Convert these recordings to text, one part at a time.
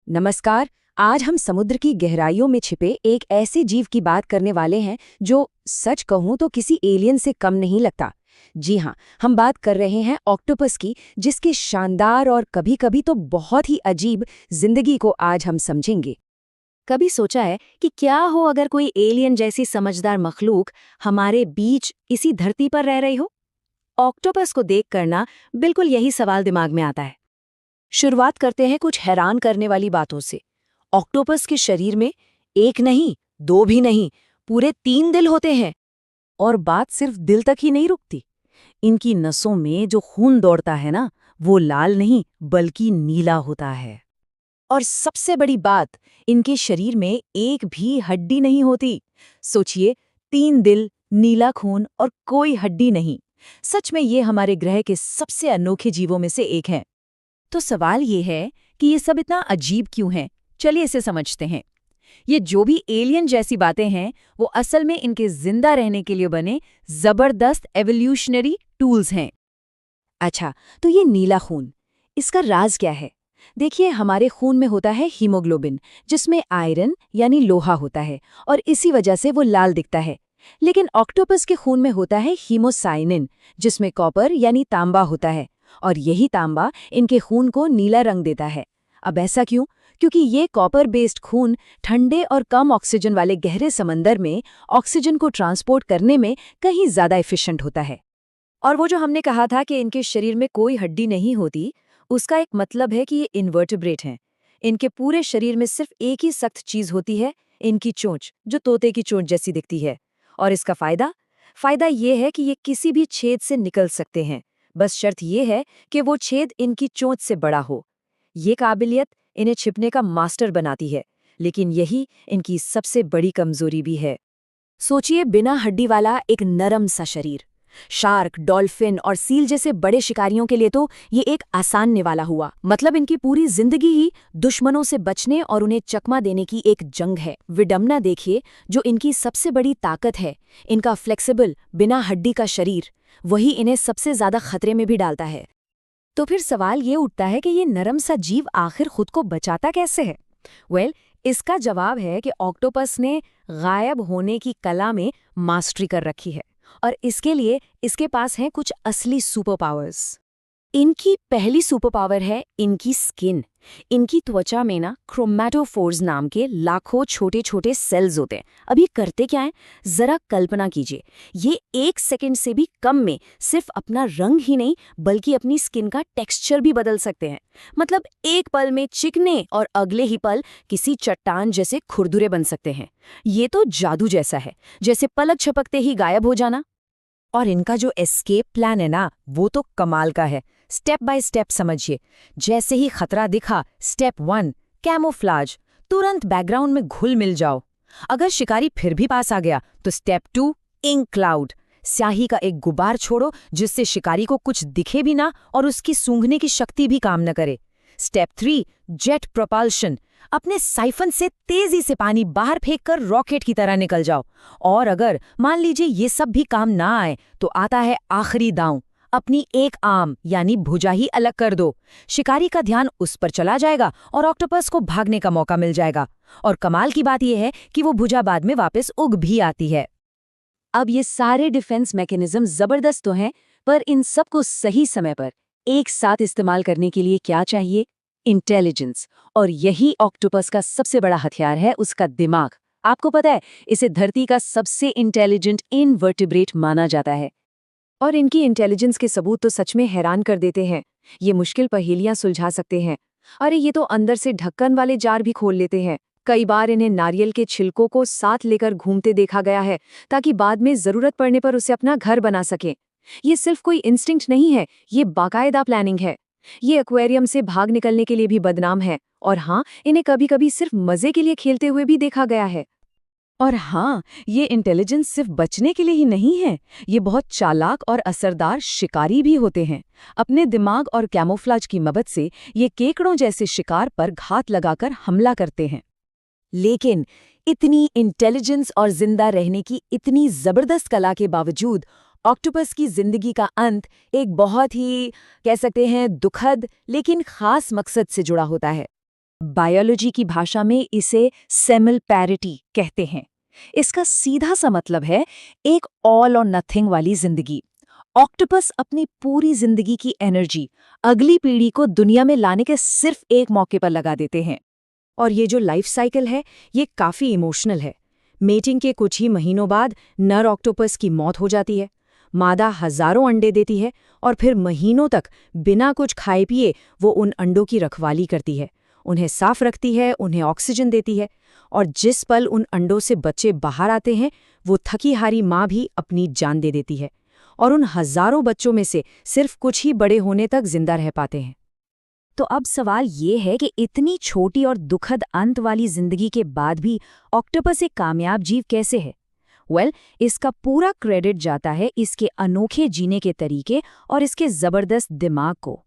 नमस्कार। आज हम समुद्र की गहराइयों में छिपे एक ऐसे जीव की बात करने वाले हैं जो सच कहूं तो किसी एलियन से कम नहीं लगता। जी हाँ, हम बात कर रहे हैं ऑक्टोपस की, जिसकी शानदार और कभी-कभी तो बहुत ही अजीब जिंदगी को आज हम समझेंगे। कभी सोचा है कि क्या हो अगर कोई एलियन जैसी समझदार मखलूक हमारे बीच इसी धरती पर रह रही हो? ऑक्टोपस को देख कर ना बिल्कुल यही सवाल दिमाग में आता है। शुरुआत करते हैं कुछ हैरान करने वाली बातों से। ऑक्टोपस के शरीर में एक नहीं, दो भी नहीं, पूरे 3 दिल होते हैं। और बात सिर्फ दिल तक ही नहीं रुकती। इनकी नसों में जो खून दौड़ता है ना, वो लाल नहीं बल्कि नीला होता है। और सबसे बड़ी बात, इनके शरीर में एक भी हड्डी नहीं होती। सोचिए, 3 दिल, नीला खून और कोई हड्डी नहीं। सच में ये हमारे ग्रह के सबसे अनोखे जीवों में से एक है। तो सवाल ये है कि ये सब इतना अजीब क्यों है? चलिए इसे समझते हैं। ये जो भी एलियन जैसी बातें हैं, वो असल में इनके जिंदा रहने के लिए बने जबरदस्त एवोल्यूशनरी टूल्स हैं। अच्छा, तो ये नीला खून, इसका राज क्या है? देखिए, हमारे खून में होता है हीमोग्लोबिन, जिसमें आयरन यानी लोहा होता है, और इसी वजह से वो लाल दिखता है। लेकिन ऑक्टोपस के खून में होता है हीमोसाइनिन, जिसमें कॉपर यानी तांबा होता है, और यही तांबा इनके खून को नीला रंग देता है। अब ऐसा क्यों? क्योंकि ये कॉपर बेस्ड खून ठंडे और कम ऑक्सीजन वाले गहरे समंदर में ऑक्सीजन को ट्रांसपोर्ट करने में कहीं ज्यादा एफिशिएंट होता है। और वो जो हमने कहा था कि इनके शरीर में कोई हड्डी नहीं होती, उसका एक मतलब है कि ये इन्वर्टिब्रेट हैं। इनके पूरे शरीर में सिर्फ एक ही सख्त चीज होती है, इनकी चोंच, जो तोते की चोंच जैसी दिखती है। और इसका फायदा ये है कि ये किसी भी छेद से निकल सकते हैं। बस शर्त ये है कि वो छेद इनकी चोंच से बड़ा हो। ये काबिलियत इन्हें छिपने का मास्टर बनाती है, लेकिन यही इनकी सबसे बड़ी कमजोरी भी है। सोचिए, बिना हड्डी वाला एक नरम सा शरीर। शार्क, डॉल्फिन और सील जैसे बड़े शिकारियों के लिए तो ये एक आसान निवाला हुआ। मतलब इनकी पूरी जिंदगी ही दुश्मनों से बचने और उन्हें चकमा देने की एक जंग है। विडंबना देखिए, जो इनकी सबसे बड़ी ताकत है, इनका फ्लेक्सिबल बिना हड्डी का शरीर, वही इन्हें सबसे ज्यादा खतरे में भी डालता है। तो फिर सवाल ये उठता है कि ये नरम सा जीव आखिर खुद को बचाता कैसे है? इसका जवाब है कि ऑक्टोपस ने गायब होने की कला में मास्टरी कर रखी है, और इसके लिए इसके पास हैं कुछ असली सुपर पावर्स। इनकी पहली सुपर पावर है इनकी स्किन। इनकी त्वचा में ना क्रोमैटोफोर्स नाम के लाखों छोटे छोटे सेल्स होते हैं। अब ये करते क्या हैं? जरा कल्पना कीजिए, ये 1 सेकंड से भी कम में सिर्फ अपना रंग ही नहीं बल्कि अपनी स्किन का टेक्सचर भी बदल सकते हैं। मतलब एक पल में चिकने और अगले ही पल किसी चट्टान जैसे खुरदुरे बन सकते हैं। ये तो जादू जैसा है, जैसे पलक झपकते ही गायब हो जाना। और इनका जो एस्केप प्लान है ना, वो तो कमाल का है। स्टेप बाय स्टेप समझिए। जैसे ही खतरा दिखा, स्टेप 1 कैमोफ्लाज, तुरंत बैकग्राउंड में घुल मिल जाओ। अगर शिकारी फिर भी पास आ गया तो स्टेप 2 इंक क्लाउड, स्याही का एक गुबार छोड़ो जिससे शिकारी को कुछ दिखे भी ना और उसकी सूंघने की शक्ति भी काम न करे। स्टेप 3 जेट प्रोपल्शन, अपने साइफन से तेजी से पानी बाहर फेंककर रॉकेट की तरह निकल जाओ। और अगर मान लीजिए ये सब भी काम ना आए तो आता है आखिरी दांव, अपनी एक आर्म यानी भुजा ही अलग कर दो। शिकारी का ध्यान उस पर चला जाएगा और ऑक्टोपस को भागने का मौका मिल जाएगा। और कमाल की बात यह है कि वो भुजा बाद में वापस उग भी आती है। अब ये सारे डिफेंस मैकेनिज्म जबरदस्त तो हैं, पर इन सबको सही समय पर एक साथ इस्तेमाल करने के लिए क्या चाहिए? इंटेलिजेंस। और यही ऑक्टोपस का सबसे बड़ा हथियार है, उसका दिमाग। आपको पता है, इसे धरती का सबसे इंटेलिजेंट इनवर्टिब्रेट माना जाता है। और इनकी इंटेलिजेंस के सबूत तो सच में हैरान कर देते हैं। ये मुश्किल पहेलियां सुलझा सकते हैं। अरे, ये तो अंदर से ढक्कन वाले जार भी खोल लेते हैं। कई बार इन्हें नारियल के छिलकों को साथ लेकर घूमते देखा गया है, ताकि बाद में जरूरत पड़ने पर उसे अपना घर बना सकें। ये सिर्फ कोई इंस्टिंक्ट नहीं है, ये बाकायदा प्लानिंग है। ये एक्वेरियम से भाग निकलने के लिए भी बदनाम है। और हाँ, इन्हें कभी-कभी सिर्फ मजे के लिए खेलते हुए भी देखा गया है। और हाँ, ये इंटेलिजेंस सिर्फ बचने के लिए ही नहीं है, ये बहुत चालाक और असरदार शिकारी भी होते हैं। अपने दिमाग और कैमोफ्लाज की मदद से ये केकड़ों जैसे शिकार पर घात लगाकर हमला करते हैं। लेकिन इतनी इंटेलिजेंस और जिंदा रहने की इतनी जबरदस्त कला के बावजूद ऑक्टोपस की जिंदगी का अंत एक बहुत ही, कह सकते हैं, दुखद लेकिन खास मकसद से जुड़ा होता है। बायोलॉजी की भाषा में इसे सेमिलपैरिटी कहते हैं। इसका सीधा सा मतलब है एक ऑल और नथिंग वाली जिंदगी। ऑक्टोपस अपनी पूरी जिंदगी की एनर्जी अगली पीढ़ी को दुनिया में लाने के सिर्फ एक मौके पर लगा देते हैं। और ये जो लाइफ साइकिल है, ये काफी इमोशनल है। मेटिंग के कुछ ही महीनों बाद नर ऑक्टोपस की मौत हो जाती है। मादा हजारों अंडे देती है और फिर महीनों तक बिना कुछ खाए पिए वो उन अंडों की रखवाली करती है, उन्हें साफ रखती है, उन्हें ऑक्सीजन देती है। और जिस पल उन अंडों से बच्चे बाहर आते हैं, वो थकी हारी माँ भी अपनी जान दे देती है। और उन हजारों बच्चों में से सिर्फ कुछ ही बड़े होने तक जिंदा रह पाते हैं। तो अब सवाल ये है कि इतनी छोटी और दुखद अंत वाली जिंदगी के बाद भी ऑक्टोपस एक कामयाब जीव कैसे है? इसका पूरा क्रेडिट जाता है इसके अनोखे जीने के तरीके और इसके जबरदस्त दिमाग को।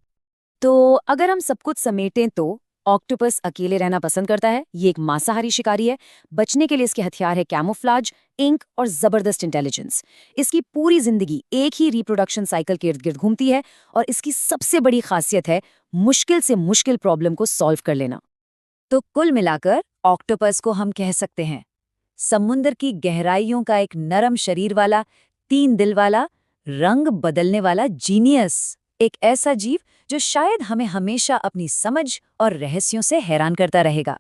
तो अगर हम सब कुछ समेटें तो ऑक्टोपस अकेले रहना पसंद करता है। ये एक मांसाहारी शिकारी है। बचने के लिए इसके हथियार है कैमोफ्लाज, इंक और जबरदस्त इंटेलिजेंस। इसकी पूरी जिंदगी एक ही रिप्रोडक्शन साइकिल के इर्द गिर्द घूमती है और इसकी सबसे बड़ी खासियत है मुश्किल से मुश्किल प्रॉब्लम को सॉल्व कर लेना। तो कुल मिलाकर ऑक्टोपस को हम कह सकते हैं समुद्र की गहराइयों का एक नरम शरीर वाला, 3 दिल वाला, रंग बदलने वाला जीनियस। एक ऐसा जीव जो शायद हमें हमेशा अपनी समझ और रहस्यों से हैरान करता रहेगा।